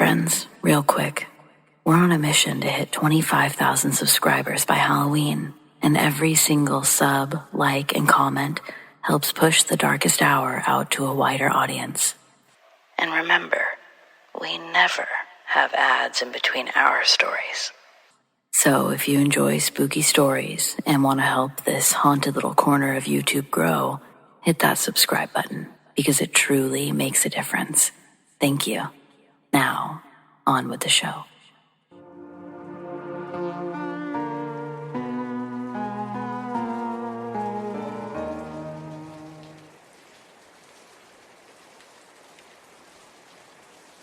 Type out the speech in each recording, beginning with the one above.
friends, real quick. We're on a mission to hit 25,000 subscribers by Halloween, and every single sub, like, and comment helps push The Darkest Hour out to a wider audience. And remember, we never have ads in between our stories. So if you enjoy spooky stories and want to help this haunted little corner of YouTube grow, hit that subscribe button because it truly makes a difference. Thank you. Now, on with the show.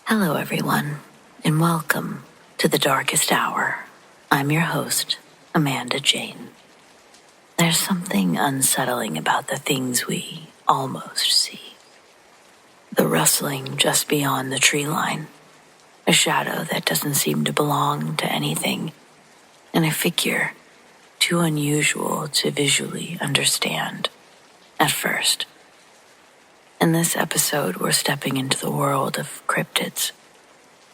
Hello, everyone, and welcome to The Darkest Hour. I'm your host, Amanda Jane. There's something unsettling about the things we almost see. The rustling just beyond the tree line, a shadow that doesn't seem to belong to anything, and a figure too unusual to visually understand at first. In this episode, we're stepping into the world of cryptids,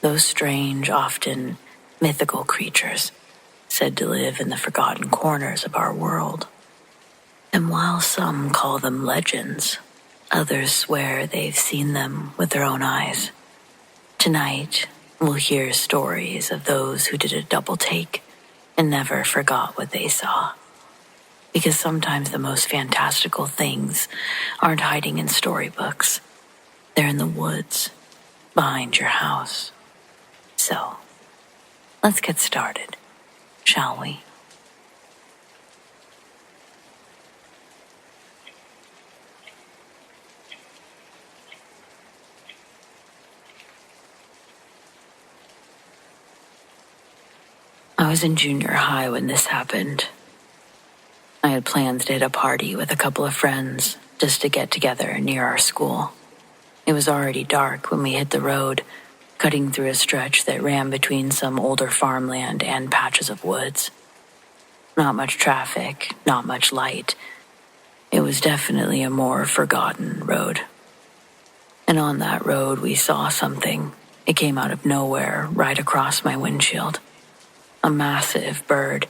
those strange, often mythical creatures said to live in the forgotten corners of our world. And while some call them legends, others swear they've seen them with their own eyes. Tonight, we'll hear stories of those who did a double take and never forgot what they saw. Because sometimes the most fantastical things aren't hiding in storybooks. They're in the woods, behind your house. So, let's get started, shall we? I was in junior high when this happened. I had plans to hit a party with a couple of friends just to get together near our school. It was already dark when we hit the road, cutting through a stretch that ran between some older farmland and patches of woods. Not much traffic, not much light. It was definitely a more forgotten road. And on that road we saw something. It came out of nowhere right across my windshield. A massive bird,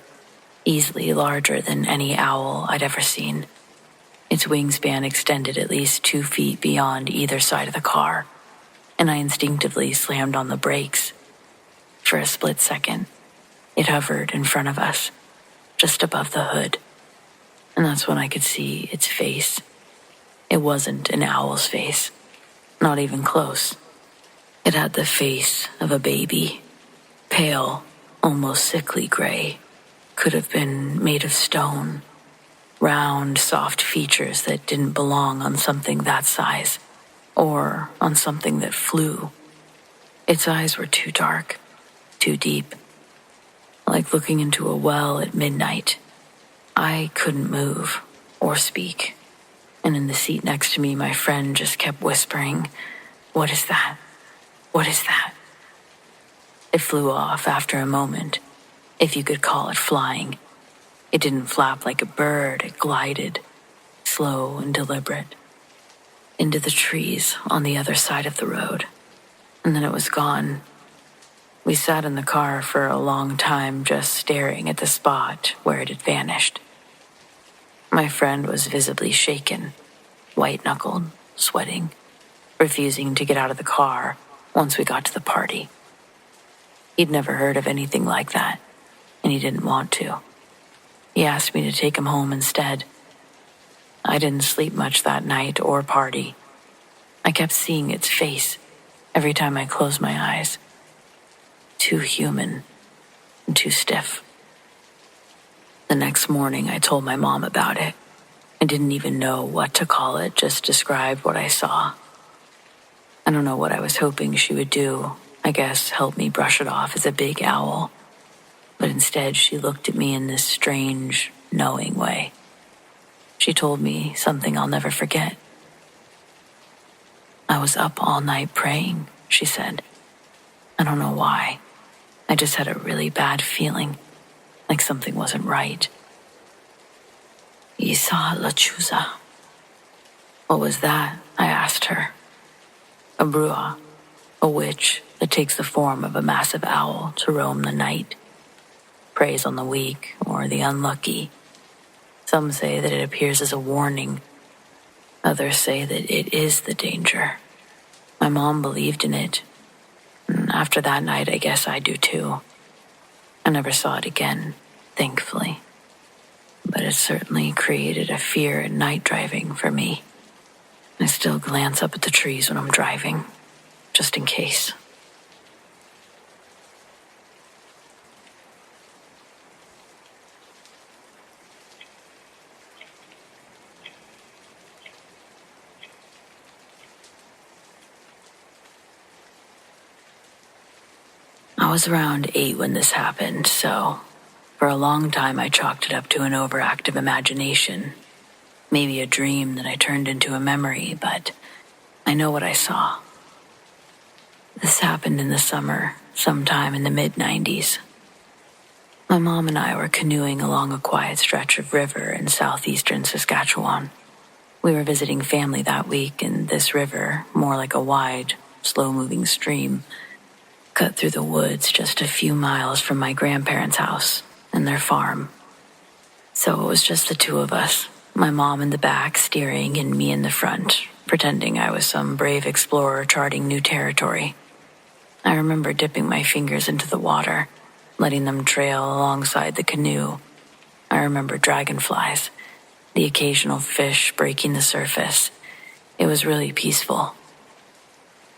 easily larger than any owl I'd ever seen. Its wingspan extended at least 2 feet beyond either side of the car, and I instinctively slammed on the brakes. For a split second, it hovered in front of us, just above the hood, and that's when I could see its face. It wasn't an owl's face, not even close. It had the face of a baby, pale, almost sickly gray. Could have been made of stone. Round, soft features that didn't belong on something that size, or on something that flew. Its eyes were too dark, too deep, like looking into a well at midnight. I couldn't move or speak, and in the seat next to me, my friend just kept whispering, "What is that? What is that?" It flew off after a moment, if you could call it flying. It didn't flap like a bird, it glided, slow and deliberate, into the trees on the other side of the road, and then it was gone. We sat in the car for a long time just staring at the spot where it had vanished. My friend was visibly shaken, white-knuckled, sweating, refusing to get out of the car once we got to the party. He'd never heard of anything like that, and he didn't want to. He asked me to take him home instead. I didn't sleep much that night or party. I kept seeing its face every time I closed my eyes. Too human and too stiff. The next morning, I told my mom about it. I didn't even know what to call it, just described what I saw. I don't know what I was hoping she would do. I guess help me brush it off as a big owl. But instead, she looked at me in this strange, knowing way. She told me something I'll never forget. "I was up all night praying," she said. "I don't know why. I just had a really bad feeling, like something wasn't right." "Isa Lachuza." "What was that?" I asked her. "A brua, a witch, that takes the form of a massive owl to roam the night. Preys on the weak or the unlucky. Some say that it appears as a warning. Others say that it is the danger. My mom believed in it. And after that night, I guess I do too. I never saw it again, thankfully. But it certainly created a fear in night driving for me. I still glance up at the trees when I'm driving, just in case. I was around 8 when this happened, so for a long time I chalked it up to an overactive imagination. Maybe a dream that I turned into a memory, but I know what I saw. This happened in the summer, sometime in the mid-90s. My mom and I were canoeing along a quiet stretch of river in southeastern Saskatchewan. We were visiting family that week, and this river, more like a wide, slow-moving stream, cut through the woods just a few miles from my grandparents' house and their farm. So it was just the two of us, my mom in the back steering and me in the front, pretending I was some brave explorer charting new territory. I remember dipping my fingers into the water, letting them trail alongside the canoe. I remember dragonflies, the occasional fish breaking the surface. It was really peaceful.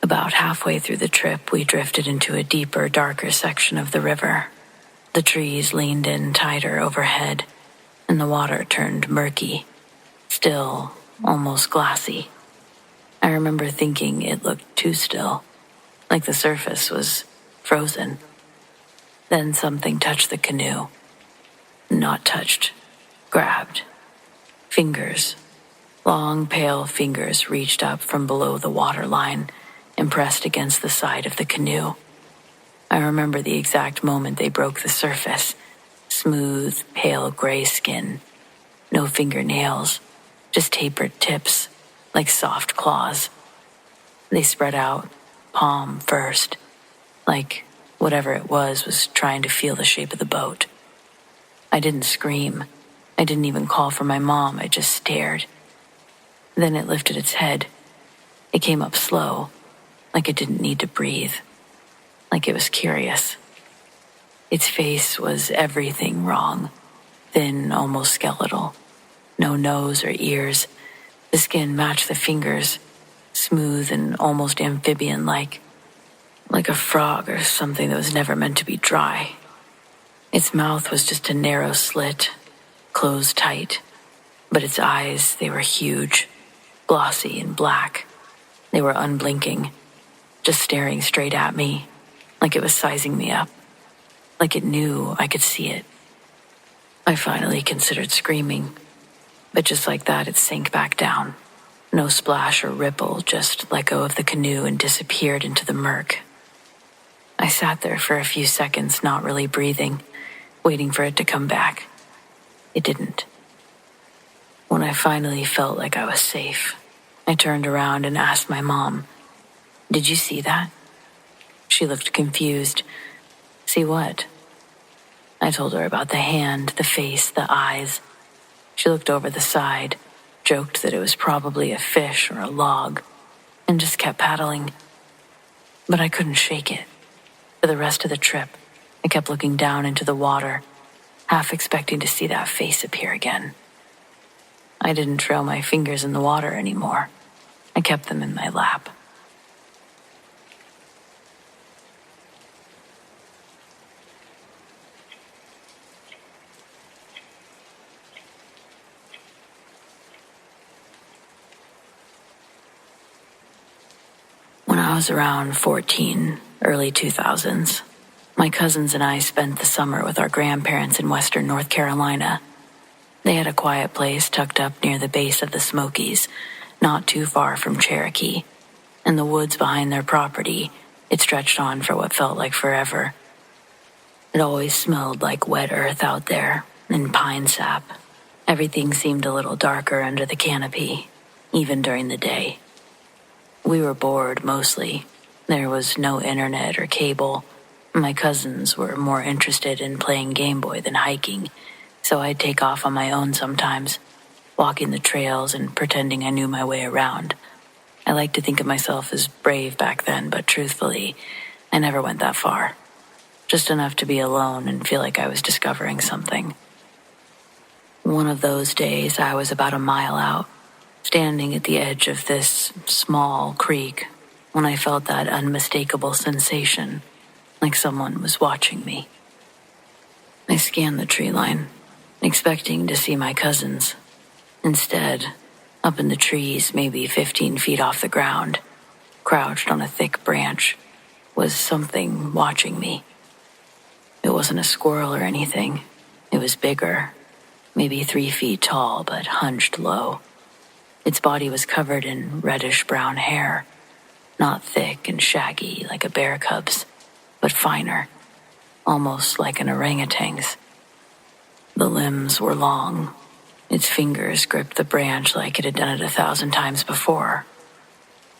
About halfway through the trip, we drifted into a deeper, darker section of the river. The trees leaned in tighter overhead, and the water turned murky, still, almost glassy. I remember thinking it looked too still, like the surface was frozen. Then something touched the canoe. Not touched, grabbed. Fingers, long, pale fingers reached up from below the waterline and pressed against the side of the canoe. I remember the exact moment they broke the surface. Smooth, pale gray skin. No fingernails, just tapered tips, like soft claws. They spread out, palm first, like whatever it was trying to feel the shape of the boat. I didn't scream. I didn't even call for my mom. I just stared. Then it lifted its head. It came up slow, like it didn't need to breathe, like it was curious. Its face was everything wrong, thin, almost skeletal. No nose or ears. The skin matched the fingers, smooth and almost amphibian-like, like a frog or something that was never meant to be dry. Its mouth was just a narrow slit, closed tight, but its eyes, they were huge, glossy and black. They were unblinking, just staring straight at me, like it was sizing me up, like it knew I could see it. I finally considered screaming, but just like that, it sank back down. No splash or ripple, just let go of the canoe and disappeared into the murk. I sat there for a few seconds, not really breathing, waiting for it to come back. It didn't. When I finally felt like I was safe, I turned around and asked my mom, "Did you see that?" She looked confused. "See what?" I told her about the hand, the face, the eyes. She looked over the side, joked that it was probably a fish or a log, and just kept paddling. But I couldn't shake it. For the rest of the trip, I kept looking down into the water, half expecting to see that face appear again. I didn't trail my fingers in the water anymore. I kept them in my lap. When I was around 14, early 2000s, my cousins and I spent the summer with our grandparents in western North Carolina. They had a quiet place tucked up near the base of the Smokies, not too far from Cherokee. And the woods behind their property, it stretched on for what felt like forever. It always smelled like wet earth out there, and pine sap. Everything seemed a little darker under the canopy, even during the day. We were bored, mostly. There was no internet or cable. My cousins were more interested in playing Game Boy than hiking, so I'd take off on my own sometimes, walking the trails and pretending I knew my way around. I like to think of myself as brave back then, but truthfully, I never went that far. Just enough to be alone and feel like I was discovering something. One of those days, I was about a mile out, standing at the edge of this small creek, when I felt that unmistakable sensation, like someone was watching me. I scanned the tree line, expecting to see my cousins. Instead, up in the trees, maybe 15 feet off the ground, crouched on a thick branch, was something watching me. It wasn't a squirrel or anything. It was bigger, maybe 3 feet tall, but hunched low. Its body was covered in reddish-brown hair, not thick and shaggy like a bear cub's, but finer, almost like an orangutan's. The limbs were long. Its fingers gripped the branch like it had done it 1,000 times before.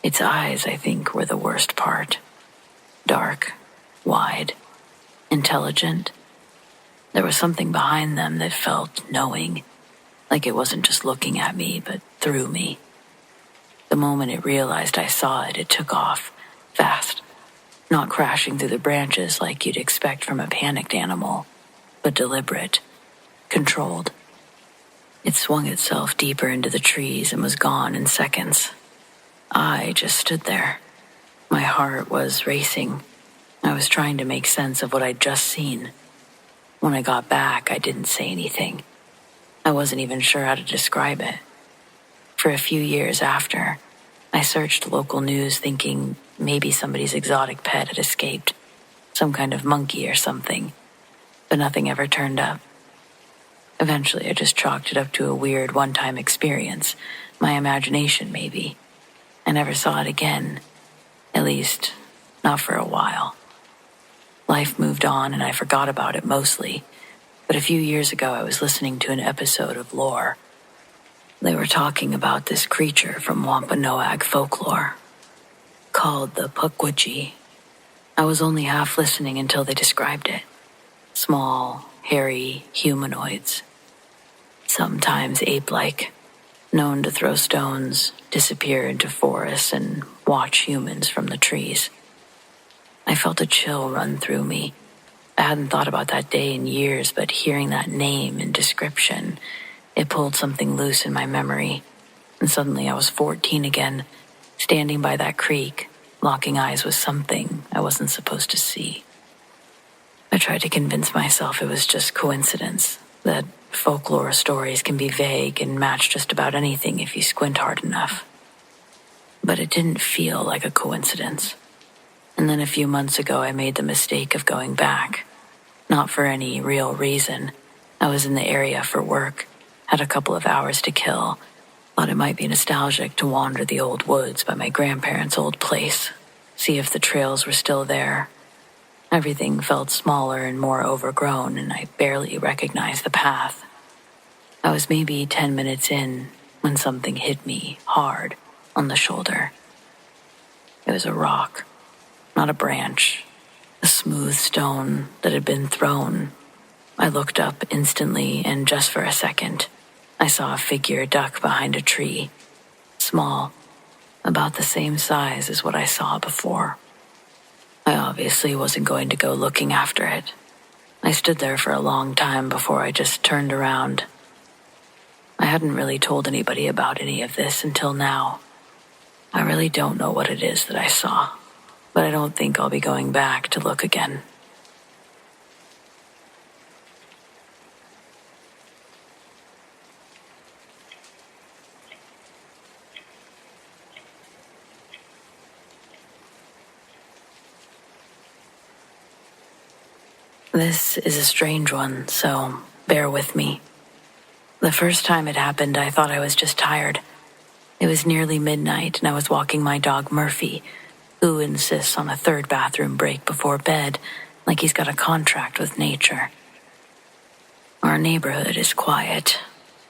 Its eyes, I think, were the worst part. Dark, wide, intelligent. There was something behind them that felt knowing, like it wasn't just looking at me, but through me. The moment it realized I saw it, it took off, fast, not crashing through the branches like you'd expect from a panicked animal, but deliberate, controlled. It swung itself deeper into the trees and was gone in seconds. I just stood there. My heart was racing. I was trying to make sense of what I'd just seen. When I got back, I didn't say anything. I wasn't even sure how to describe it. For a few years after, I searched local news thinking maybe somebody's exotic pet had escaped, some kind of monkey or something, but nothing ever turned up. Eventually, I just chalked it up to a weird one-time experience, my imagination maybe. I never saw it again, at least not for a while. Life moved on and I forgot about it mostly, but a few years ago I was listening to an episode of Lore. They were talking about this creature from Wampanoag folklore, called the Pukwudgie. I was only half listening until they described it. Small, hairy humanoids, sometimes ape-like, known to throw stones, disappear into forests, and watch humans from the trees. I felt a chill run through me. I hadn't thought about that day in years, but hearing that name and description, it pulled something loose in my memory, and suddenly I was 14 again, standing by that creek, locking eyes with something I wasn't supposed to see. I tried to convince myself it was just coincidence, that folklore stories can be vague and match just about anything if you squint hard enough. But it didn't feel like a coincidence. And then a few months ago, I made the mistake of going back. Not for any real reason. I was in the area for work, had a couple of hours to kill. Thought it might be nostalgic to wander the old woods by my grandparents' old place, see if the trails were still there. Everything felt smaller and more overgrown, and I barely recognized the path. I was maybe 10 minutes in when something hit me hard on the shoulder. It was a rock. Not a branch, a smooth stone that had been thrown. I looked up instantly, and just for a second, I saw a figure duck behind a tree. Small, about the same size as what I saw before. I obviously wasn't going to go looking after it. I stood there for a long time before I just turned around. I hadn't really told anybody about any of this until now. I really don't know what it is that I saw, but I don't think I'll be going back to look again. This is a strange one, so bear with me. The first time it happened, I thought I was just tired. It was nearly midnight, and I was walking my dog Murphy, who insists on a third bathroom break before bed, like he's got a contract with nature. Our neighborhood is quiet.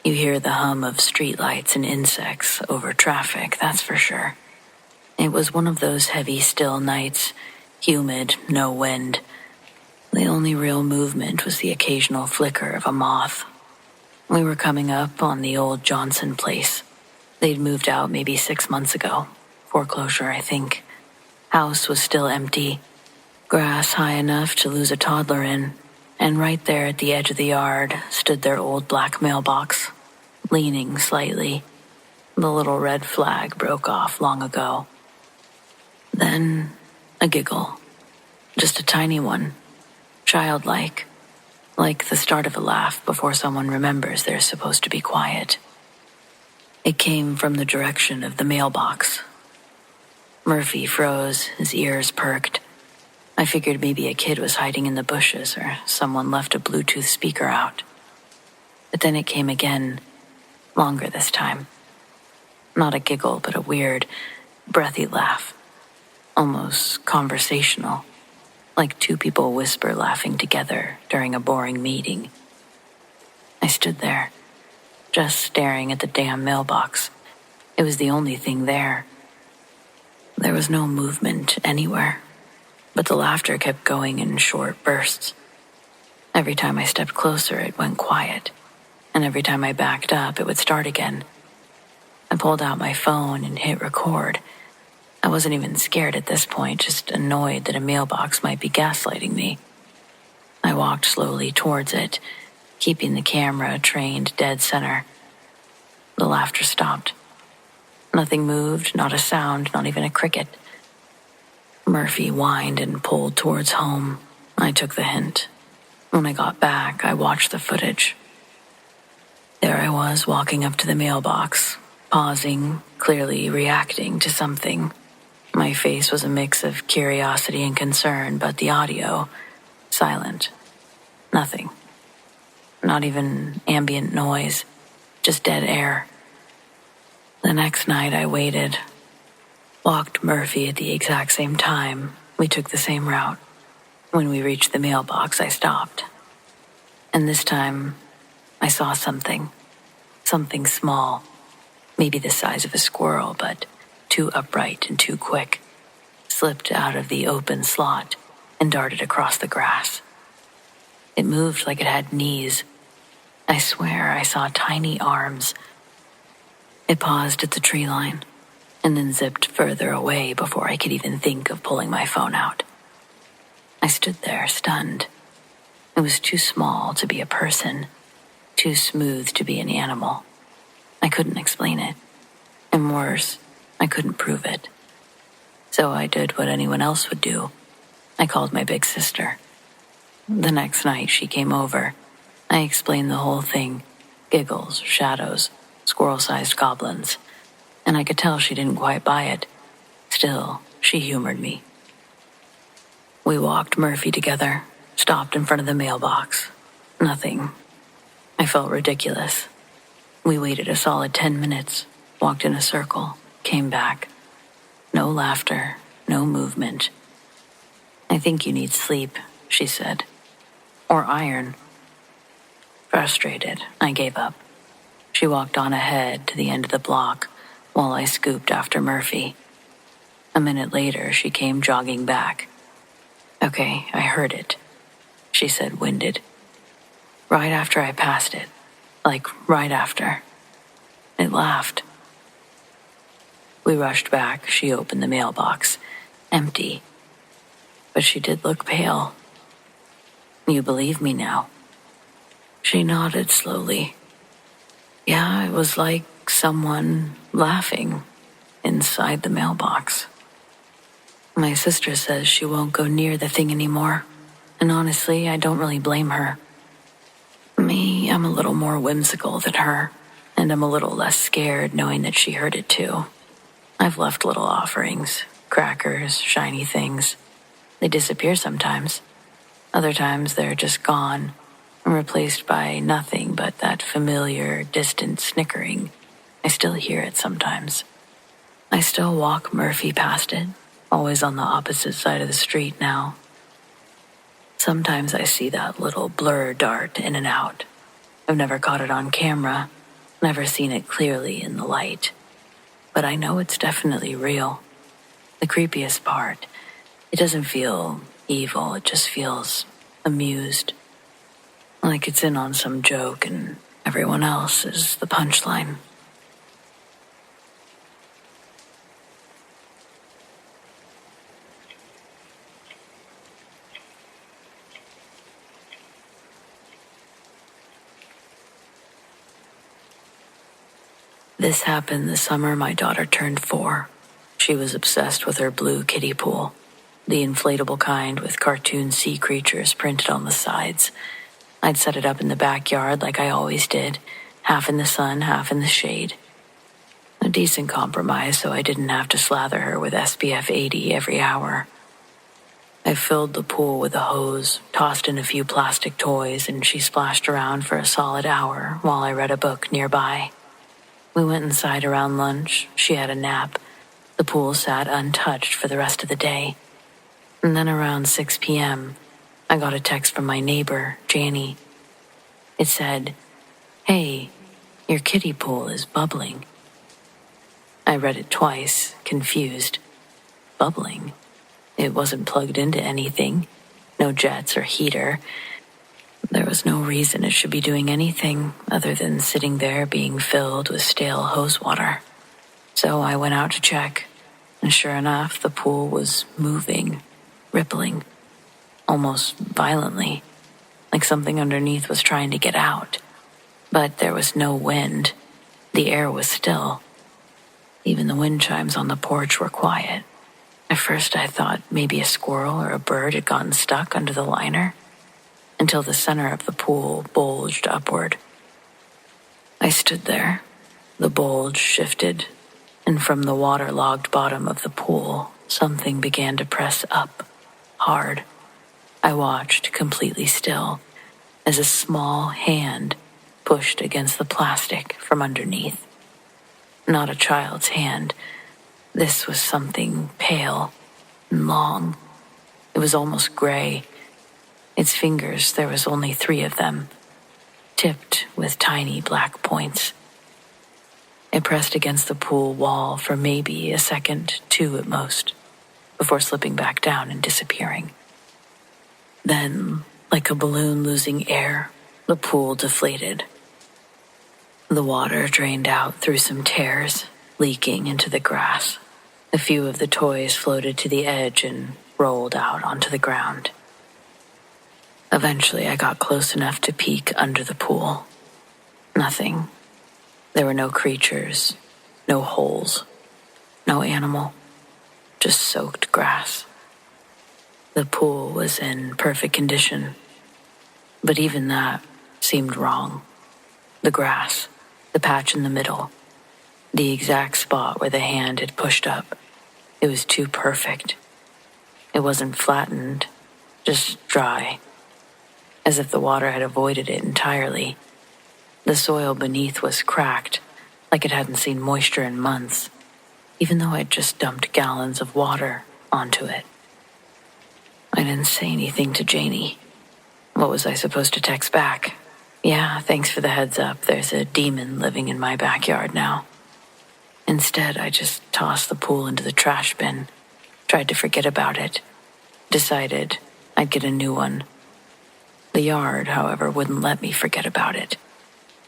You hear the hum of streetlights and insects over traffic, that's for sure. It was one of those heavy, still nights, humid, no wind. The only real movement was the occasional flicker of a moth. We were coming up on the old Johnson place. They'd moved out maybe 6 months ago. Foreclosure, I think. House was still empty. Grass high enough to lose a toddler in. And right there at the edge of the yard stood their old black mailbox, leaning slightly. The little red flag broke off long ago. Then a giggle. Just a tiny one. Childlike. Like the start of a laugh before someone remembers they're supposed to be quiet. It came from the direction of the mailbox. Murphy froze, his ears perked. I figured maybe a kid was hiding in the bushes or someone left a Bluetooth speaker out. But then it came again, longer this time. Not a giggle, but a weird, breathy laugh. Almost conversational, like two people whisper laughing together during a boring meeting. I stood there, just staring at the damn mailbox. It was the only thing there. There was no movement anywhere, but the laughter kept going in short bursts. Every time I stepped closer, it went quiet, and every time I backed up, it would start again. I pulled out my phone and hit record. I wasn't even scared at this point, just annoyed that a mailbox might be gaslighting me. I walked slowly towards it, keeping the camera trained dead center. The laughter stopped. Nothing moved, not a sound, not even a cricket. Murphy whined and pulled towards home. I took the hint. When I got back, I watched the footage. There I was, walking up to the mailbox, pausing, clearly reacting to something. My face was a mix of curiosity and concern, but the audio, silent. Nothing. Not even ambient noise, just dead air. The next night I waited, walked Murphy at the exact same time. We took the same route. When we reached the mailbox, I stopped. And this time, I saw something. Something small. Maybe the size of a squirrel, but too upright and too quick. Slipped out of the open slot and darted across the grass. It moved like it had knees. I swear I saw tiny arms. It paused at the tree line and then zipped further away before I could even think of pulling my phone out. I stood there, stunned. It was too small to be a person, too smooth to be an animal. I couldn't explain it. And worse, I couldn't prove it. So I did what anyone else would do. I called my big sister. The next night she came over. I explained the whole thing. Giggles, shadows, squirrel-sized goblins. And I could tell she didn't quite buy it. Still, she humored me. We walked Murphy together, stopped in front of the mailbox. Nothing. I felt ridiculous. We waited a solid 10 minutes, walked in a circle, came back. No laughter, no movement. I think you need sleep, she said. Or iron. Frustrated, I gave up. She walked on ahead to the end of the block while I scooped after Murphy. A minute later, she came jogging back. Okay, I heard it, she said, winded. Right after I passed it. Like, right after. It laughed. We rushed back. She opened the mailbox. Empty. But she did look pale. You believe me now? She nodded slowly. Yeah, it was like someone laughing inside the mailbox. My sister says she won't go near the thing anymore. And honestly, I don't really blame her. Me, I'm a little more whimsical than her. And I'm a little less scared knowing that she heard it too. I've left little offerings, crackers, shiny things. They disappear sometimes. Other times they're just gone and replaced by nothing but that familiar, distant snickering. I still hear it sometimes. I still walk Murphy past it, always on the opposite side of the street now. Sometimes I see that little blur dart in and out. I've never caught it on camera, never seen it clearly in the light. But I know it's definitely real. The creepiest part, it doesn't feel evil, it just feels amused. Like it's in on some joke and everyone else is the punchline. This happened the summer my daughter turned 4. She was obsessed with her blue kiddie pool, the inflatable kind with cartoon sea creatures printed on the sides. I'd set it up in the backyard like I always did, half in the sun, half in the shade. A decent compromise so I didn't have to slather her with SPF 80 every hour. I filled the pool with a hose, tossed in a few plastic toys, and she splashed around for a solid hour while I read a book nearby. We went inside around lunch. She had a nap. The pool sat untouched for the rest of the day. And then around 6 p.m., I got a text from my neighbor, Janie. It said, "Hey, your kiddie pool is bubbling." I read it twice, confused. Bubbling? It wasn't plugged into anything. No jets or heater. There was no reason it should be doing anything other than sitting there being filled with stale hose water. So I went out to check, and sure enough, the pool was moving, rippling, almost violently, like something underneath was trying to get out. But there was no wind. The air was still. Even the wind chimes on the porch were quiet. At first I thought maybe a squirrel or a bird had gotten stuck under the liner, until the center of the pool bulged upward. I stood there. The bulge shifted, and from the waterlogged bottom of the pool, something began to press up, hard. I watched, completely still, as a small hand pushed against the plastic from underneath. Not a child's hand. This was something pale and long. It was almost gray. Its fingers, there was only 3 of them, tipped with tiny black points. It pressed against the pool wall for maybe a second, 2 at most, before slipping back down and disappearing. Then, like a balloon losing air, the pool deflated. The water drained out through some tears, leaking into the grass. A few of the toys floated to the edge and rolled out onto the ground. Eventually, I got close enough to peek under the pool. Nothing. There were no creatures, no holes, no animal, just soaked grass. The pool was in perfect condition, but even that seemed wrong. The grass, the patch in the middle, the exact spot where the hand had pushed up, it was too perfect. It wasn't flattened, just dry, as if the water had avoided it entirely. The soil beneath was cracked, like it hadn't seen moisture in months, even though I'd just dumped gallons of water onto it. I didn't say anything to Janie. What was I supposed to text back? "Yeah, thanks for the heads up. There's a demon living in my backyard now." Instead, I just tossed the pool into the trash bin, tried to forget about it, decided I'd get a new one. The yard, however, wouldn't let me forget about it.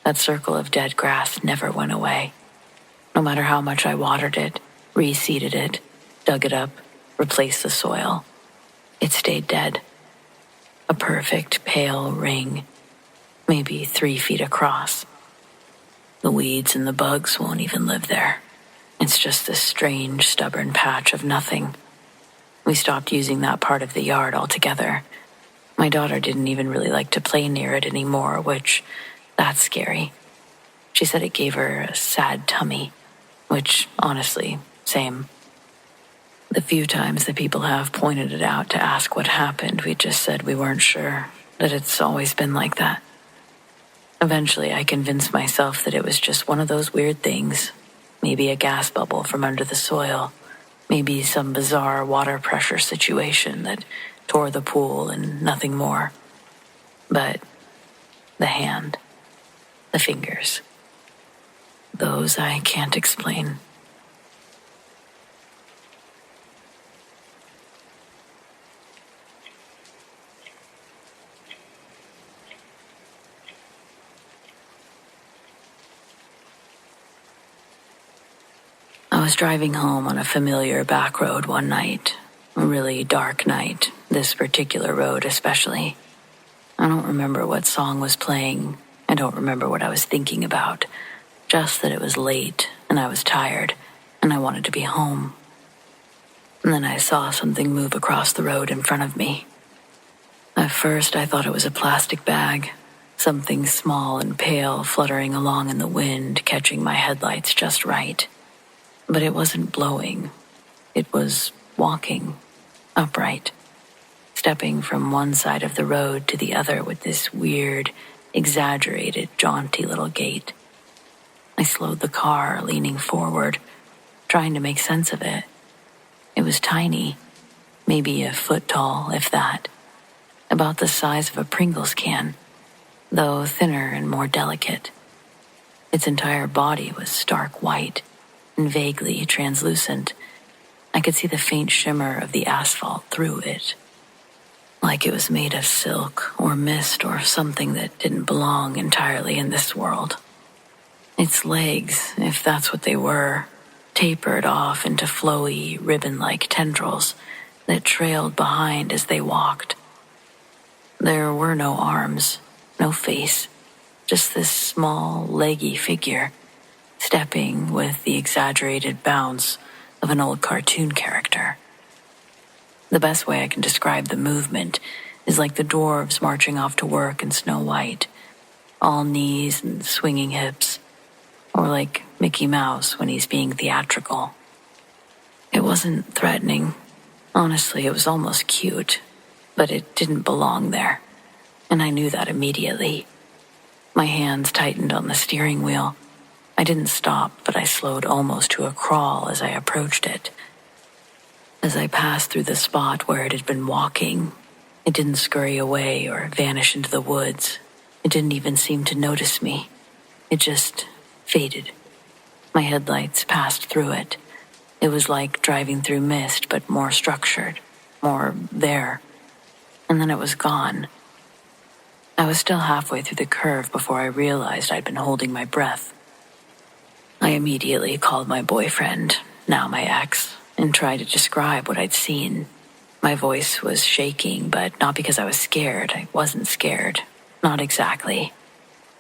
That circle of dead grass never went away. No matter how much I watered it, reseeded it, dug it up, replaced the soil, it stayed dead. A perfect pale ring, maybe 3 feet across. The weeds and the bugs won't even live there. It's just this strange, stubborn patch of nothing. We stopped using that part of the yard altogether. My daughter didn't even really like to play near it anymore, which, that's scary. She said it gave her a sad tummy, which, honestly, same. The few times that people have pointed it out to ask what happened, we just said we weren't sure, that it's always been like that. Eventually, I convinced myself that it was just one of those weird things, maybe a gas bubble from under the soil, maybe some bizarre water pressure situation that tore the pool and nothing more. But the hand, the fingers, those I can't explain. was driving home on a familiar back road one night. A really dark night, this particular road especially. I don't remember what song was playing. I don't remember what I was thinking about. Just that it was late, and I was tired, and I wanted to be home. And then I saw something move across the road in front of me. At first, I thought it was a plastic bag, something small and pale fluttering along in the wind, catching my headlights just right. But it wasn't blowing. It was walking, upright, stepping from one side of the road to the other with this weird, exaggerated, jaunty little gait. I slowed the car, leaning forward, trying to make sense of it. It was tiny, maybe a foot tall, if that, about the size of a Pringles can, though thinner and more delicate. Its entire body was stark white and vaguely translucent. I could see the faint shimmer of the asphalt through it, like it was made of silk or mist or something that didn't belong entirely in this world. Its legs, if that's what they were, tapered off into flowy, ribbon-like tendrils that trailed behind as they walked. There were no arms, no face, just this small, leggy figure, stepping with the exaggerated bounce of an old cartoon character. The best way I can describe the movement is like the dwarves marching off to work in Snow White, all knees and swinging hips, or like Mickey Mouse when he's being theatrical. It wasn't threatening. Honestly, it was almost cute, but it didn't belong there, and I knew that immediately. My hands tightened on the steering wheel. I didn't stop, but I slowed almost to a crawl as I approached it. As I passed through the spot where it had been walking, it didn't scurry away or vanish into the woods. It didn't even seem to notice me. It just faded. My headlights passed through it. It was like driving through mist, but more structured, more there. And then it was gone. I was still halfway through the curve before I realized I'd been holding my breath. I immediately called my boyfriend, now my ex, and tried to describe what I'd seen. My voice was shaking, but not because I was scared. I wasn't scared. Not exactly.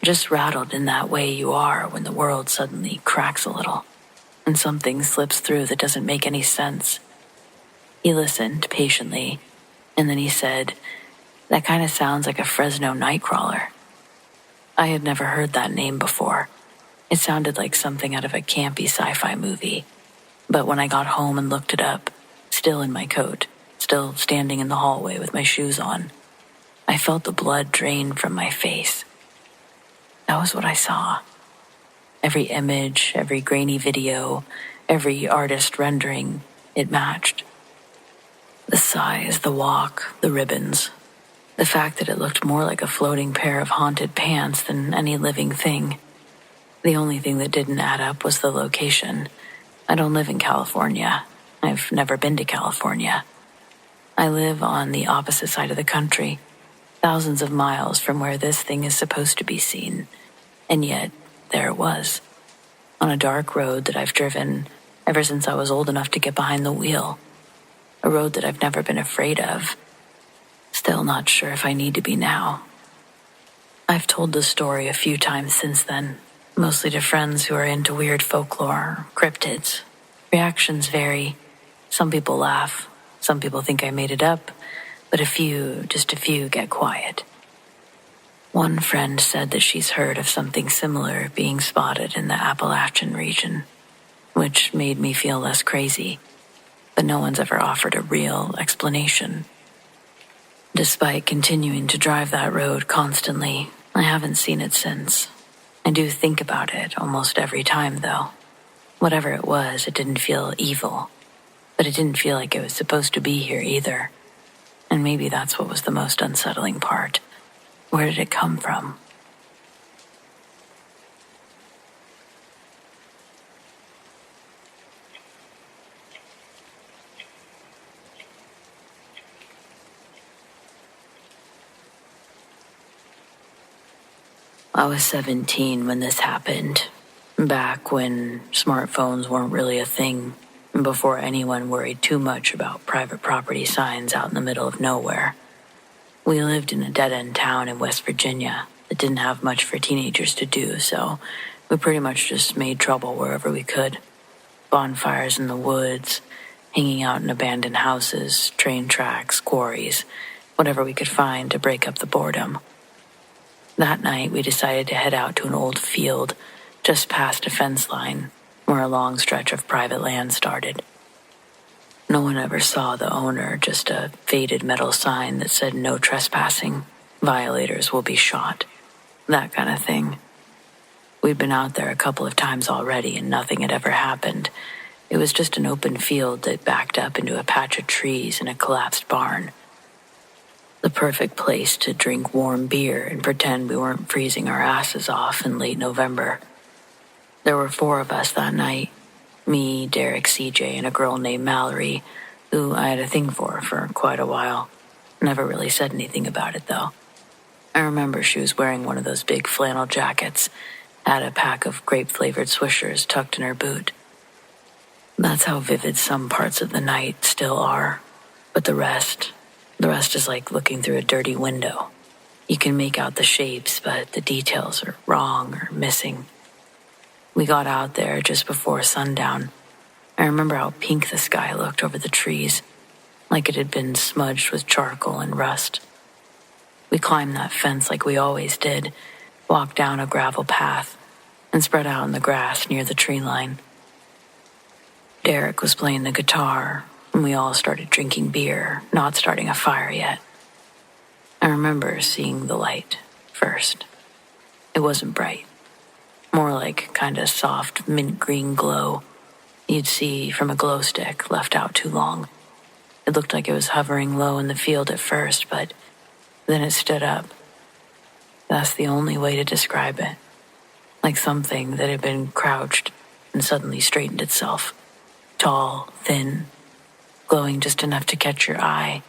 Just rattled in that way you are when the world suddenly cracks a little, and something slips through that doesn't make any sense. He listened patiently, and then he said, "That kind of sounds like a Fresno nightcrawler." I had never heard that name before. It sounded like something out of a campy sci-fi movie. But when I got home and looked it up, still in my coat, still standing in the hallway with my shoes on, I felt the blood drain from my face. That was what I saw. Every image, every grainy video, every artist rendering, it matched. The size, the walk, the ribbons. The fact that it looked more like a floating pair of haunted pants than any living thing. The only thing that didn't add up was the location. I don't live in California. I've never been to California. I live on the opposite side of the country, thousands of miles from where this thing is supposed to be seen. And yet, there it was, on a dark road that I've driven ever since I was old enough to get behind the wheel. A road that I've never been afraid of. Still not sure if I need to be now. I've told the story a few times since then, mostly to friends who are into weird folklore, cryptids. Reactions vary. Some people laugh. Some people think I made it up. But just a few get quiet. One friend said that she's heard of something similar being spotted in the Appalachian region, which made me feel less crazy. But no one's ever offered a real explanation. Despite continuing to drive that road constantly, I haven't seen it since. I do think about it almost every time, though. Whatever it was, it didn't feel evil. But it didn't feel like it was supposed to be here either. And maybe that's what was the most unsettling part. Where did it come from? I was 17 when this happened. back when smartphones weren't really a thing, and before anyone worried too much about private property signs out in the middle of nowhere. We lived in a dead-end town in West Virginia that didn't have much for teenagers to do, so we pretty much just made trouble wherever we could. Bonfires in the woods, hanging out in abandoned houses, train tracks, quarries, whatever we could find to break up the boredom. That night, we decided to head out to an old field just past a fence line where a long stretch of private land started. No one ever saw the owner, just a faded metal sign that said no trespassing, violators will be shot, that kind of thing. We'd been out there a couple of times already and nothing had ever happened. It was just an open field that backed up into a patch of trees and a collapsed barn. The perfect place to drink warm beer and pretend we weren't freezing our asses off in late November. There were 4 of us that night. Me, Derek, CJ, and a girl named Mallory, who I had a thing for quite a while. Never really said anything about it, though. I remember she was wearing one of those big flannel jackets, had a pack of grape-flavored Swishers tucked in her boot. That's how vivid some parts of the night still are. But the rest is like looking through a dirty window. You can make out the shapes, but the details are wrong or missing. We got out there just before sundown. I remember how pink the sky looked over the trees, like it had been smudged with charcoal and rust. We climbed that fence like we always did, walked down a gravel path, and spread out in the grass near the tree line. Derek was playing the guitar, and we all started drinking beer, not starting a fire yet. I remember seeing the light first. It wasn't bright. More like kind of soft mint green glow you'd see from a glow stick left out too long. It looked like it was hovering low in the field at first, but then it stood up. That's the only way to describe it. Like something that had been crouched and suddenly straightened itself. Tall, thin, glowing just enough to catch your eye,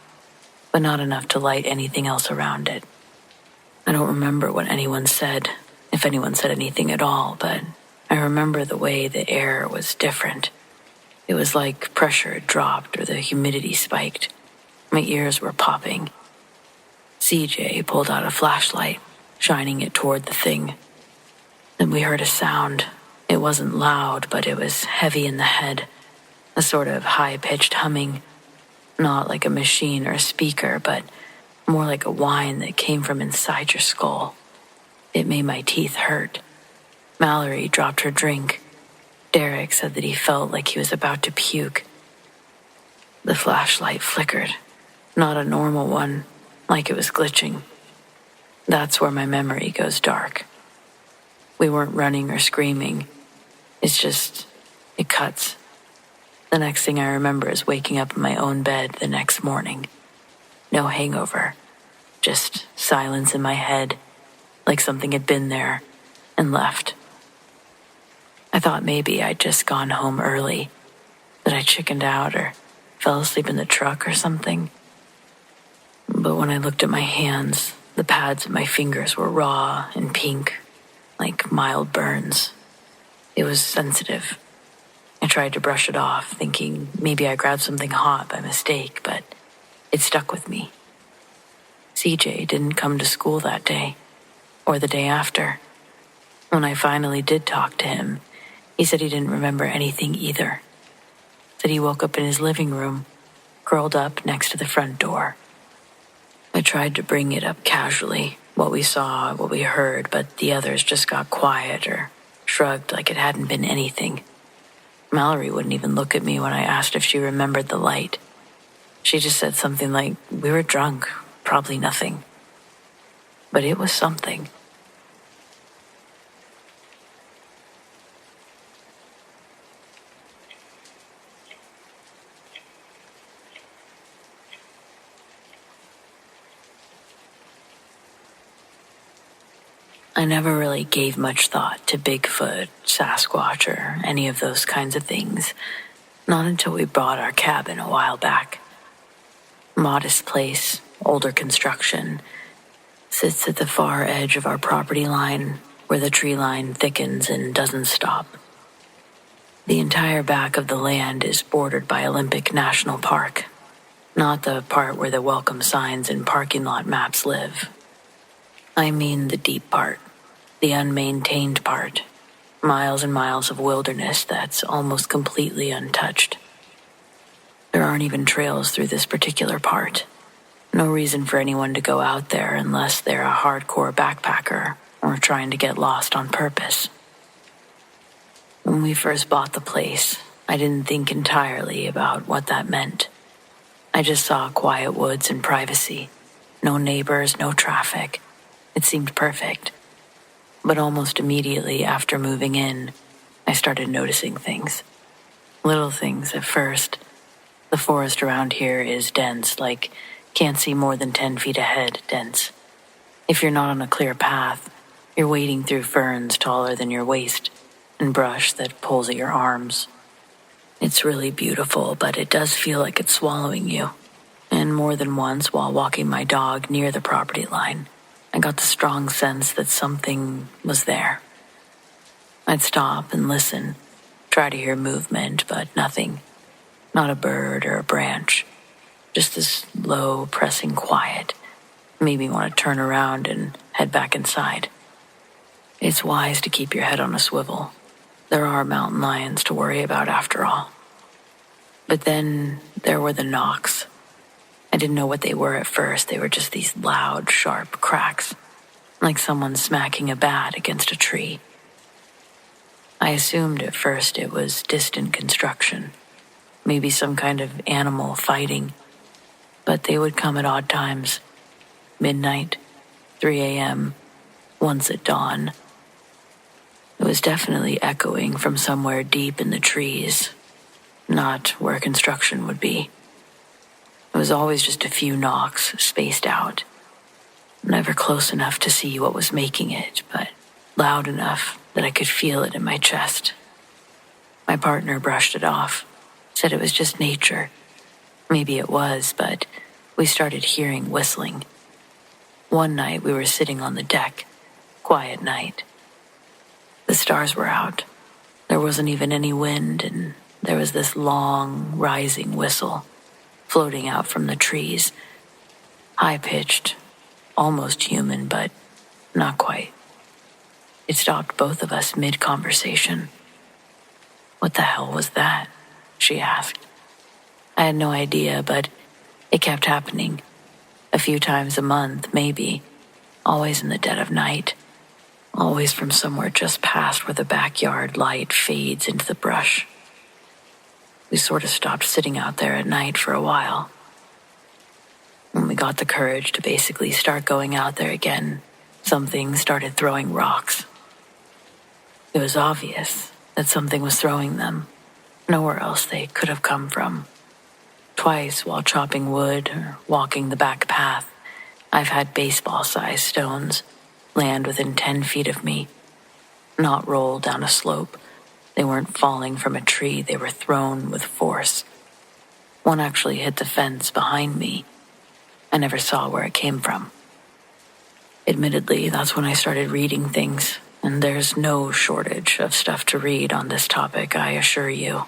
but not enough to light anything else around it. I don't remember what anyone said, if anyone said anything at all, but I remember the way the air was different. It was like pressure had dropped or the humidity spiked. My ears were popping. CJ pulled out a flashlight, shining it toward the thing. Then we heard a sound. It wasn't loud, but it was heavy in the head, a sort of high-pitched humming, not like a machine or a speaker, but more like a whine that came from inside your skull. It made my teeth hurt. Mallory dropped her drink. Derek said that he felt like he was about to puke. The flashlight flickered, not a normal one, like it was glitching. That's where my memory goes dark. We weren't running or screaming. It cuts. The next thing I remember is waking up in my own bed the next morning. No hangover, just silence in my head, like something had been there and left. I thought maybe I'd just gone home early, that I chickened out or fell asleep in the truck or something. But when I looked at my hands, the pads of my fingers were raw and pink, like mild burns. It was sensitive. I tried to brush it off, thinking maybe I grabbed something hot by mistake, but it stuck with me. CJ didn't come to school that day, or the day after. When I finally did talk to him, he said he didn't remember anything either. Said he woke up in his living room, curled up next to the front door. I tried to bring it up casually, what we saw, what we heard, but the others just got quiet or shrugged like it hadn't been anything. Mallory wouldn't even look at me when I asked if she remembered the light. She just said something like, "We were drunk, probably nothing." But it was something. I never really gave much thought to Bigfoot, Sasquatch, or any of those kinds of things. Not until we bought our cabin a while back. Modest place, older construction, sits at the far edge of our property line where the tree line thickens and doesn't stop. The entire back of the land is bordered by Olympic National Park, not the part where the welcome signs and parking lot maps live. I mean the deep part, the unmaintained part, miles and miles of wilderness that's almost completely untouched. There aren't even trails through this particular part. No reason for anyone to go out there unless they're a hardcore backpacker or trying to get lost on purpose. When we first bought the place, I didn't think entirely about what that meant. I just saw quiet woods and privacy. No neighbors, no traffic. It seemed perfect. But almost immediately after moving in, I started noticing things. Little things at first. The forest around here is dense, like can't see more than 10 feet ahead dense. If you're not on a clear path, you're wading through ferns taller than your waist and brush that pulls at your arms. It's really beautiful, but it does feel like it's swallowing you. And more than once while walking my dog near the property line, I got the strong sense that something was there. I'd stop and listen, try to hear movement, but nothing. Not a bird or a branch. Just this low, pressing quiet. Made me want to turn around and head back inside. It's wise to keep your head on a swivel. There are mountain lions to worry about after all. But then there were the knocks. I didn't know what they were at first. They were just these loud, sharp cracks, like someone smacking a bat against a tree. I assumed at first it was distant construction, maybe some kind of animal fighting, but they would come at odd times. Midnight, 3 a.m., once at dawn. It was definitely echoing from somewhere deep in the trees, not where construction would be. It was always just a few knocks, spaced out. Never close enough to see what was making it, but loud enough that I could feel it in my chest. My partner brushed it off, said it was just nature. Maybe it was, but we started hearing whistling. One night we were sitting on the deck, quiet night. The stars were out. There wasn't even any wind, and there was this long, rising whistle floating out from the trees. High-pitched, almost human, but not quite. It stopped both of us mid-conversation. "What the hell was that?" she asked. I had no idea, but it kept happening. A few times a month, maybe. Always in the dead of night. Always from somewhere just past where the backyard light fades into the brush. We sort of stopped sitting out there at night for a while. When we got the courage to basically start going out there again, something started throwing rocks. It was obvious that something was throwing them. Nowhere else they could have come from. Twice while chopping wood or walking the back path, I've had baseball-sized stones land within 10 feet of me. Not roll down a slope. They weren't falling from a tree. They were thrown with force. One actually hit the fence behind me. I never saw where it came from. Admittedly, that's when I started reading things, and there's no shortage of stuff to read on this topic, I assure you.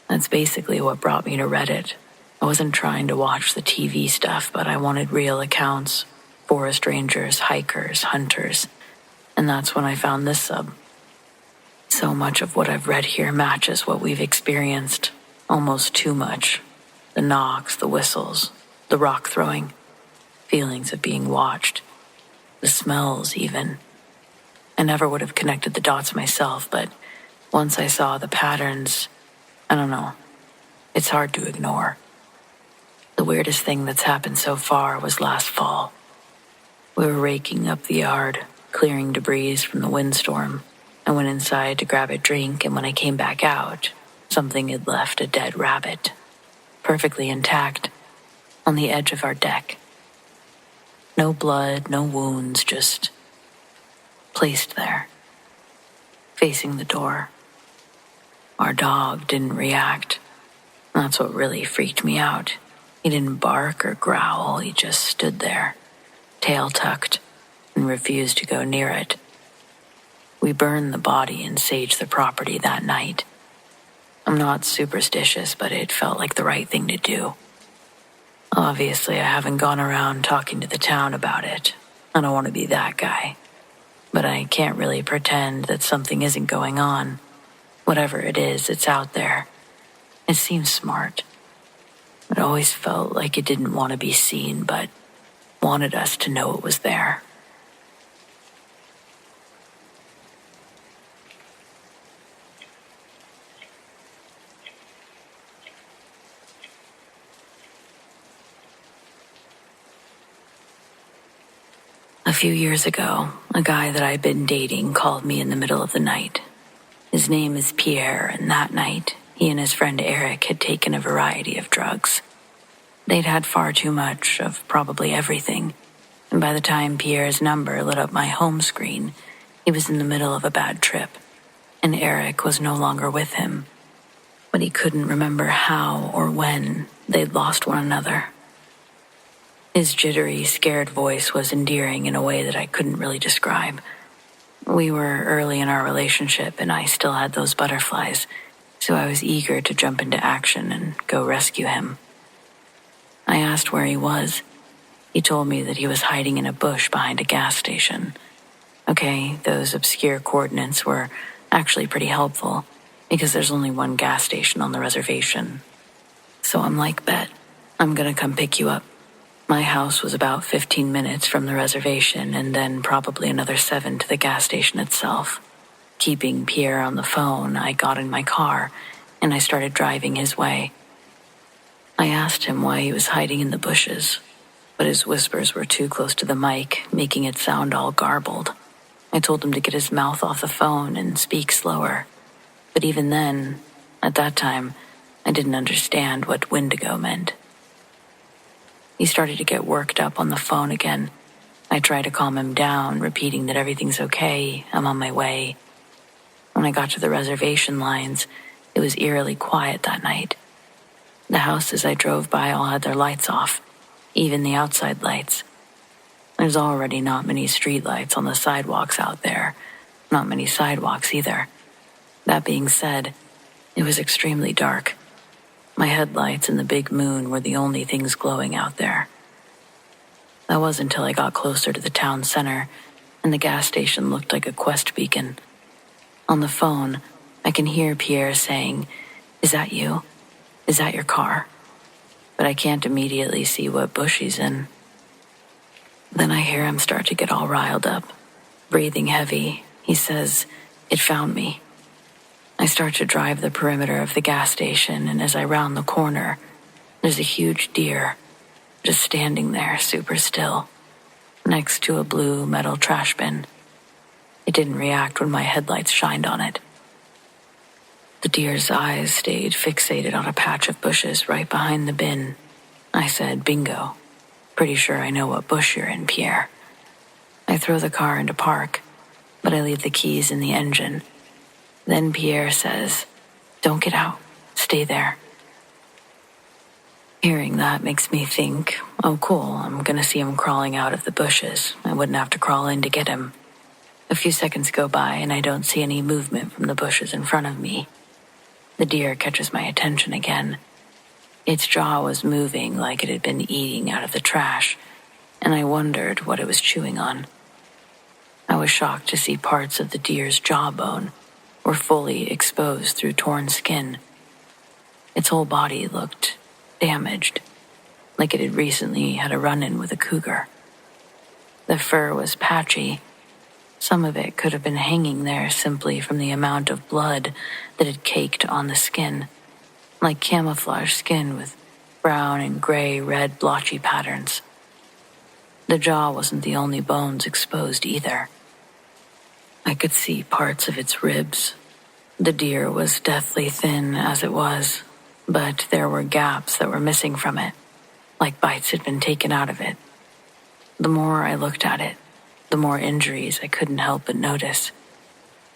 That's basically what brought me to Reddit. I wasn't trying to watch the TV stuff, but I wanted real accounts. Forest rangers, hikers, hunters. And that's when I found this sub. So much of what I've read here matches what we've experienced. Almost too much. The knocks, the whistles, the rock throwing. Feelings of being watched. The smells, even. I never would have connected the dots myself, but once I saw the patterns, I don't know. It's hard to ignore. The weirdest thing that's happened so far was last fall. We were raking up the yard, clearing debris from the windstorm. I went inside to grab a drink, and when I came back out, something had left a dead rabbit, perfectly intact, on the edge of our deck. No blood, no wounds, just placed there, facing the door. Our dog didn't react. That's what really freaked me out. He didn't bark or growl, he just stood there, tail tucked, and refused to go near it. We burned the body and saged the property that night. I'm not superstitious, but it felt like the right thing to do. Obviously, I haven't gone around talking to the town about it. I don't want to be that guy. But I can't really pretend that something isn't going on. Whatever it is, it's out there. It seems smart. It always felt like it didn't want to be seen, but wanted us to know it was there. A few years ago, a guy that I'd been dating called me in the middle of the night. His name is Pierre, and that night, he and his friend Eric had taken a variety of drugs. They'd had far too much of probably everything, and by the time Pierre's number lit up my home screen, he was in the middle of a bad trip, and Eric was no longer with him. But he couldn't remember how or when they'd lost one another. His jittery, scared voice was endearing in a way that I couldn't really describe. We were early in our relationship, and I still had those butterflies, so I was eager to jump into action and go rescue him. I asked where he was. He told me that he was hiding in a bush behind a gas station. Okay, those obscure coordinates were actually pretty helpful, because there's only one gas station on the reservation. So I'm like, bet, I'm gonna come pick you up. My house was about 15 minutes from the reservation and then probably another 7 to the gas station itself. Keeping Pierre on the phone, I got in my car and I started driving his way. I asked him why he was hiding in the bushes, but his whispers were too close to the mic, making it sound all garbled. I told him to get his mouth off the phone and speak slower. But even then, at that time, I didn't understand what Wendigo meant. He started to get worked up on the phone again. I tried to calm him down, repeating that everything's okay, I'm on my way. When I got to the reservation lines, it was eerily quiet that night. The houses I drove by all had their lights off, even the outside lights. There's already not many street lights on the sidewalks out there, not many sidewalks either. That being said, it was extremely dark. My headlights and the big moon were the only things glowing out there. That was until I got closer to the town center, and the gas station looked like a quest beacon. On the phone, I can hear Pierre saying, "Is that you? Is that your car?" But I can't immediately see what bush he's in. Then I hear him start to get all riled up, breathing heavy. He says, "It found me." I start to drive the perimeter of the gas station, and as I round the corner, there's a huge deer just standing there super still, next to a blue metal trash bin. It didn't react when my headlights shined on it. The deer's eyes stayed fixated on a patch of bushes right behind the bin. I said, "Bingo. Pretty sure I know what bush you're in, Pierre." I throw the car into park, but I leave the keys in the engine. Then Pierre says, "Don't get out. Stay there." Hearing that makes me think, oh cool, I'm gonna see him crawling out of the bushes. I wouldn't have to crawl in to get him. A few seconds go by and I don't see any movement from the bushes in front of me. The deer catches my attention again. Its jaw was moving like it had been eating out of the trash, and I wondered what it was chewing on. I was shocked to see parts of the deer's jawbone were fully exposed through torn skin. Its whole body looked damaged, like it had recently had a run-in with a cougar. The fur was patchy. Some of it could have been hanging there simply from the amount of blood that had caked on the skin, like camouflage skin with brown and gray, red, blotchy patterns. The jaw wasn't the only bones exposed either. I could see parts of its ribs. The deer was deathly thin as it was, but there were gaps that were missing from it, like bites had been taken out of it. The more I looked at it, the more injuries I couldn't help but notice.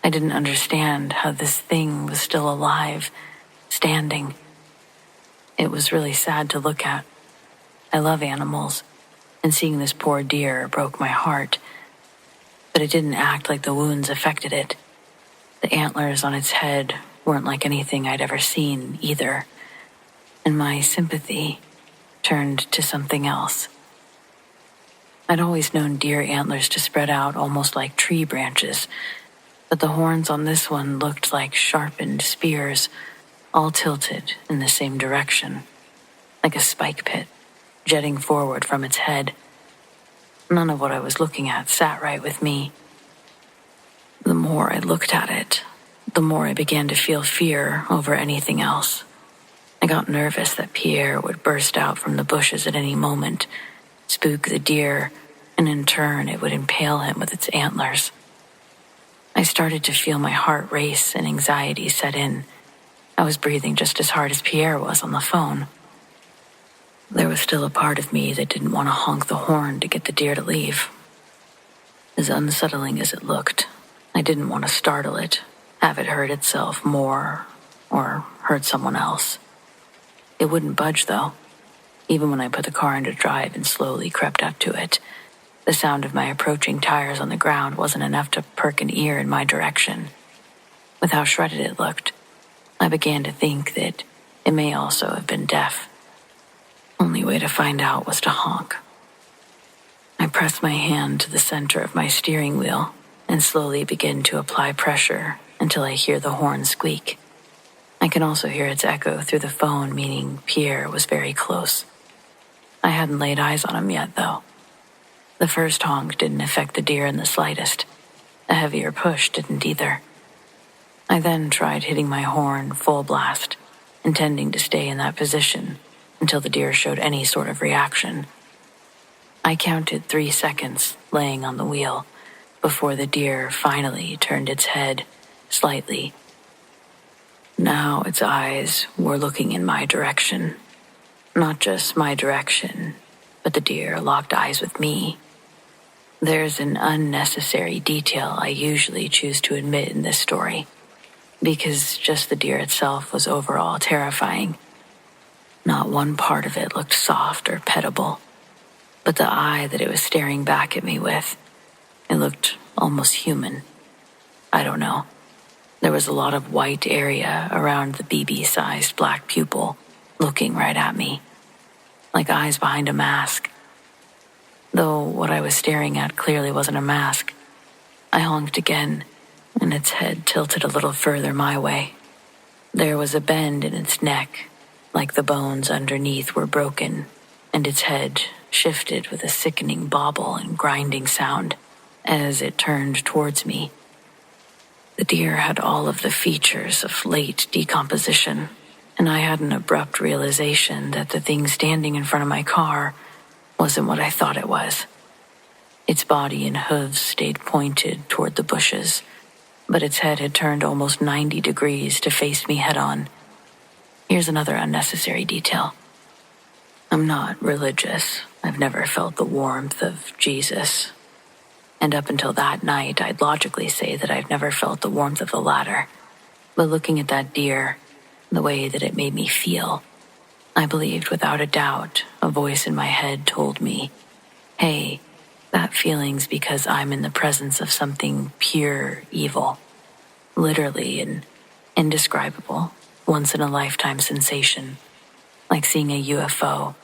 I didn't understand how this thing was still alive, standing. It was really sad to look at. I love animals, and seeing this poor deer broke my heart. but it didn't act like the wounds affected it. The antlers on its head weren't like anything I'd ever seen either, and my sympathy turned to something else. I'd always known deer antlers to spread out almost like tree branches, but the horns on this one looked like sharpened spears, all tilted in the same direction, like a spike pit, jetting forward from its head. None of what I was looking at sat right with me. The more I looked at it, the more I began to feel fear over anything else. I got nervous that Pierre would burst out from the bushes at any moment, spook the deer, and in turn it would impale him with its antlers. I started to feel my heart race and anxiety set in. I was breathing just as hard as Pierre was on the phone. There was still a part of me that didn't want to honk the horn to get the deer to leave. As unsettling as it looked, I didn't want to startle it, have it hurt itself more, or hurt someone else. It wouldn't budge, though. Even when I put the car into drive and slowly crept up to it, the sound of my approaching tires on the ground wasn't enough to perk an ear in my direction. With how shredded it looked, I began to think that it may also have been deaf. Only way to find out was to honk. I pressed my hand to the center of my steering wheel and slowly begin to apply pressure until I hear the horn squeak. I can also hear its echo through the phone, meaning Pierre was very close. I hadn't laid eyes on him yet, though. The first honk didn't affect the deer in the slightest. A heavier push didn't either. I then tried hitting my horn full blast, intending to stay in that position until the deer showed any sort of reaction. I counted 3 seconds laying on the wheel before the deer finally turned its head slightly. Now its eyes were looking in my direction. Not just my direction, but the deer locked eyes with me. There's an unnecessary detail I usually choose to admit in this story, because just the deer itself was overall terrifying. Not one part of it looked soft or petable, but the eye that it was staring back at me with, it looked almost human. I don't know. There was a lot of white area around the BB-sized black pupil, looking right at me, like eyes behind a mask. Though what I was staring at clearly wasn't a mask, I honked again, and its head tilted a little further my way. There was a bend in its neck, like the bones underneath were broken, and its head shifted with a sickening bobble and grinding sound as it turned towards me. The deer had all of the features of late decomposition, and I had an abrupt realization that the thing standing in front of my car wasn't what I thought it was. Its body and hooves stayed pointed toward the bushes, but its head had turned almost 90 degrees to face me head-on. Here's another unnecessary detail. I'm not religious. I've never felt the warmth of Jesus. And up until that night, I'd logically say that I've never felt the warmth of the latter. But looking at that deer, the way that it made me feel, I believed without a doubt a voice in my head told me, hey, that feeling's because I'm in the presence of something pure evil. Literally an indescribable, once-in-a-lifetime sensation, like seeing a UFO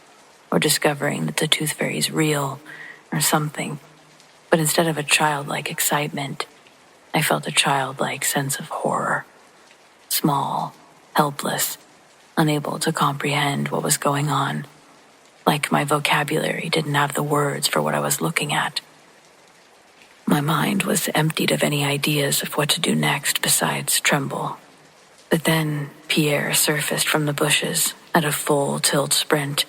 or discovering that the tooth fairy's real or something. But instead of a childlike excitement, I felt a childlike sense of horror. Small, helpless, unable to comprehend what was going on, like my vocabulary didn't have the words for what I was looking at. My mind was emptied of any ideas of what to do next besides tremble. But then Pierre surfaced from the bushes at a full tilt sprint.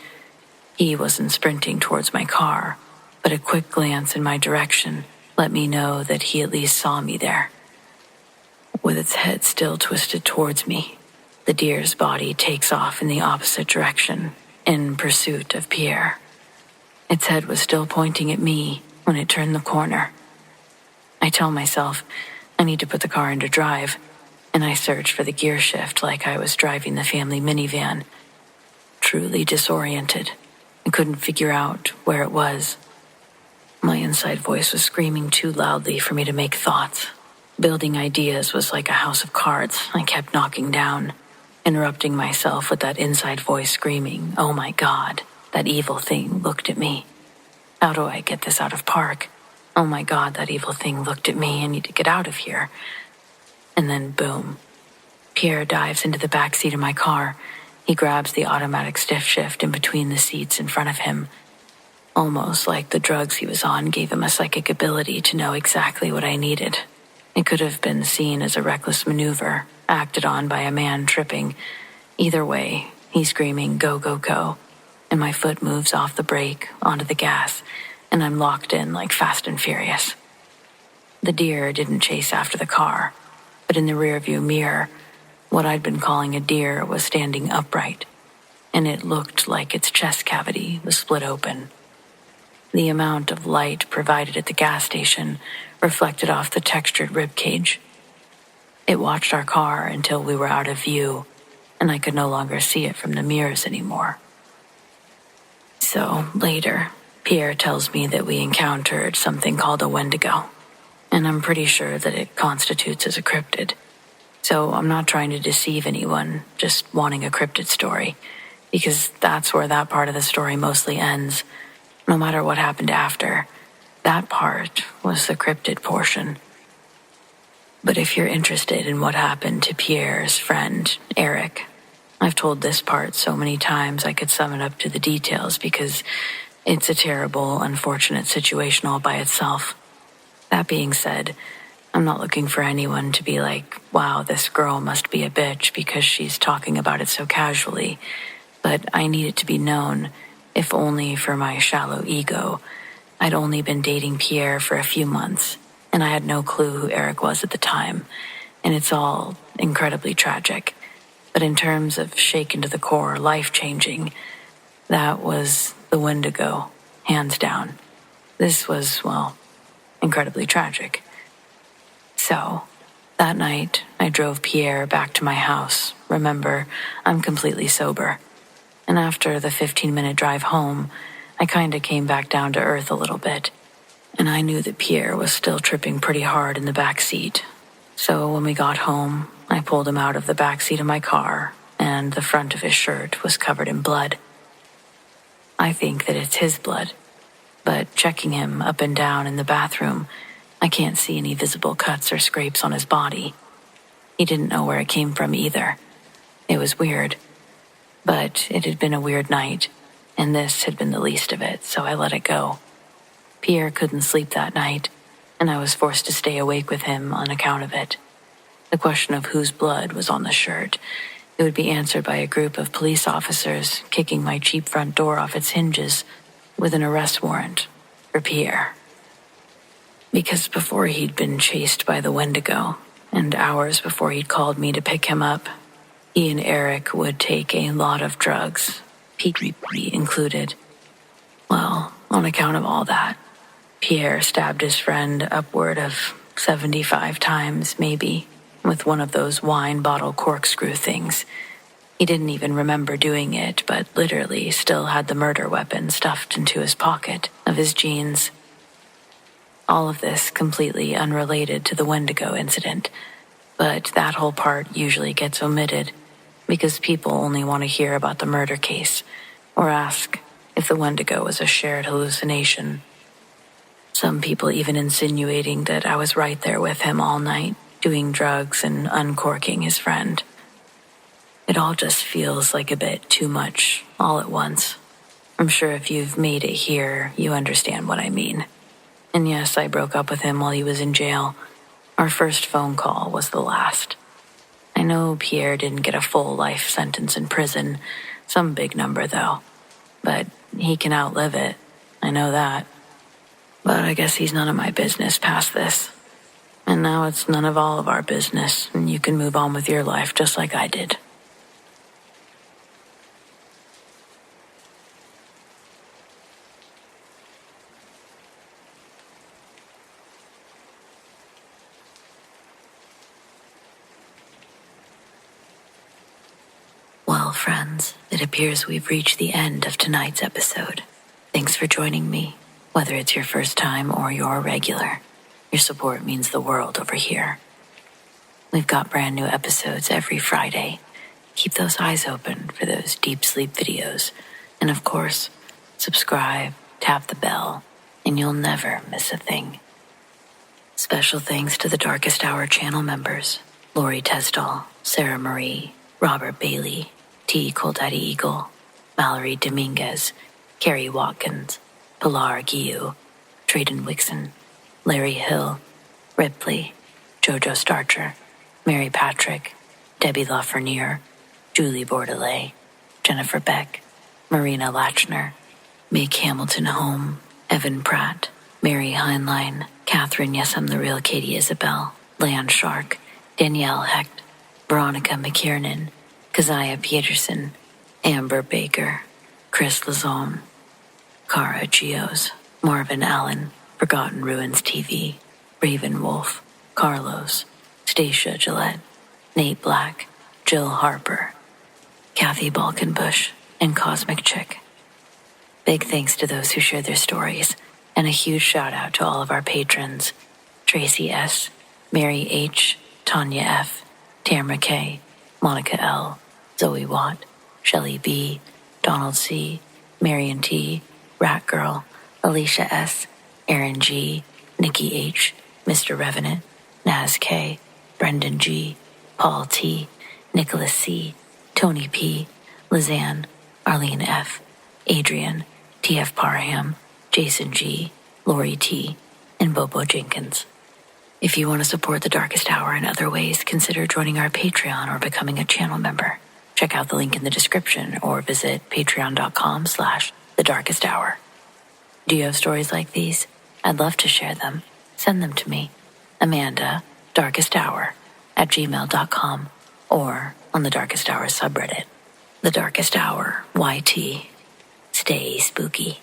He wasn't sprinting towards my car, but a quick glance in my direction let me know that he at least saw me there. With its head still twisted towards me, the deer's body takes off in the opposite direction, in pursuit of Pierre. Its head was still pointing at me when it turned the corner. I tell myself I need to put the car into drive, and I search for the gear shift like I was driving the family minivan. Truly disoriented, I couldn't figure out where it was. My inside voice was screaming too loudly for me to make thoughts. Building ideas was like a house of cards I kept knocking down, interrupting myself with that inside voice screaming, "Oh my God, that evil thing looked at me. How do I get this out of park? Oh my God, that evil thing looked at me. I need to get out of here." And then boom. Pierre dives into the back seat of my car. He grabs the automatic stiff shift in between the seats in front of him. Almost like the drugs he was on gave him a psychic ability to know exactly what I needed. It could have been seen as a reckless maneuver, acted on by a man tripping. Either way, he's screaming, "Go, go, go," and my foot moves off the brake onto the gas, and I'm locked in like Fast and Furious. The deer didn't chase after the car, but in the rearview mirror, what I'd been calling a deer was standing upright, and it looked like its chest cavity was split open. The amount of light provided at the gas station reflected off the textured ribcage. It watched our car until we were out of view, and I could no longer see it from the mirrors anymore. So, later, Pierre tells me that we encountered something called a Wendigo, and I'm pretty sure that it constitutes as a cryptid. So I'm not trying to deceive anyone, just wanting a cryptid story, because that's where that part of the story mostly ends. No matter what happened after, that part was the cryptid portion. But if you're interested in what happened to Pierre's friend, Eric, I've told this part so many times I could sum it up to the details because it's a terrible, unfortunate situation all by itself. That being said, I'm not looking for anyone to be like, "Wow, this girl must be a bitch because she's talking about it so casually." But I need it to be known, if only for my shallow ego. I'd only been dating Pierre for a few months, and I had no clue who Eric was at the time, and it's all incredibly tragic. But in terms of shaken to the core, life-changing, that was the Wendigo, hands down. This was, well, incredibly tragic. So, that night, I drove Pierre back to my house. Remember, I'm completely sober. And after the 15-minute drive home, I kinda came back down to earth a little bit. And I knew that Pierre was still tripping pretty hard in the back seat. So when we got home, I pulled him out of the back seat of my car, and the front of his shirt was covered in blood. I think that it's his blood, but checking him up and down in the bathroom, I can't see any visible cuts or scrapes on his body. He didn't know where it came from either. It was weird. But it had been a weird night, and this had been the least of it, so I let it go. Pierre couldn't sleep that night, and I was forced to stay awake with him on account of it. The question of whose blood was on the shirt, it would be answered by a group of police officers kicking my cheap front door off its hinges with an arrest warrant for Pierre. Because before he'd been chased by the Wendigo, and hours before he'd called me to pick him up, he and Eric would take a lot of drugs, RIPLEY included. Well, on account of all that, Pierre stabbed his friend upward of 75 times, maybe, with one of those wine bottle corkscrew things. He didn't even remember doing it, but literally still had the murder weapon stuffed into his pocket of his jeans. All of this completely unrelated to the Wendigo incident, but that whole part usually gets omitted because people only want to hear about the murder case or ask if the Wendigo was a shared hallucination. Some people even insinuating that I was right there with him all night, doing drugs and uncorking his friend. It all just feels like a bit too much all at once. I'm sure if you've made it here, you understand what I mean. And yes, I broke up with him while he was in jail. Our first phone call was the last. I know Pierre didn't get a full life sentence in prison, some big number though. But he can outlive it, I know that. But I guess he's none of my business past this. And now it's none of all of our business, and you can move on with your life just like I did. Well, friends, it appears we've reached the end of tonight's episode. Thanks for joining me. Whether it's your first time or you're a regular, your support means the world over here. We've got brand new episodes every Friday. Keep those eyes open for those deep sleep videos. And of course, subscribe, tap the bell, and you'll never miss a thing. Special thanks to the Darkest Hour channel members, Lori TESDAHL, Sarah Marie, Robert Bailey, T. COLTDADDY Eagle, Mallory Dominguez, KARI Watkins, PILAR TREDEN WIXSON, Larry Hill, RIPLEY, JOJO STARCHER, Mary Patrick, Debbie LAFRENIERE, Julie Bourdelais, Jennifer BECK, MARINA LACHNER, Make Hamilton Home, Evan Pratt, Mary Hineline, Katharine Yes.ImtherealKatie Isabelle, Leon Shark, Danielle Hecht, Veronica Mckiernan, Keziah Pietersen, Amber Baker, Khris Lauzon, Kara Geos, Marvin Allen, Forgotten Ruins TV, Raven Wolf, Carlos, Stacia Gillette, Nate Black, Jill Harper, Kathy Balkenbush, and Cosmic Chick. Big thanks to those who shared their stories, and a huge shout out to all of our patrons: Tracy S., Mary H., Tanya F., Tamara K., Monica L., Zoe Watt, Shelley B., Donald C., Marion T., Rat Girl, Alicia S., Aaron G., Nikki H., Mr. Revenant, Naz K., Brendan G., Paul T., Nicholas C., Tony P., Lizanne, Arlene F., Adrian, T.F. Parham, Jason G., Lori T., and Bobo Jenkins. If you want to support The Darkest Hour in other ways, consider joining our Patreon or becoming a channel member. Check out the link in the description or visit patreon.com/thedarkesthour. Do you have stories like these? I'd love to share them. Send them to me, Amanda, darkesthour@gmail.com, or on the Darkest Hour subreddit, The Darkest Hour YT. Stay spooky.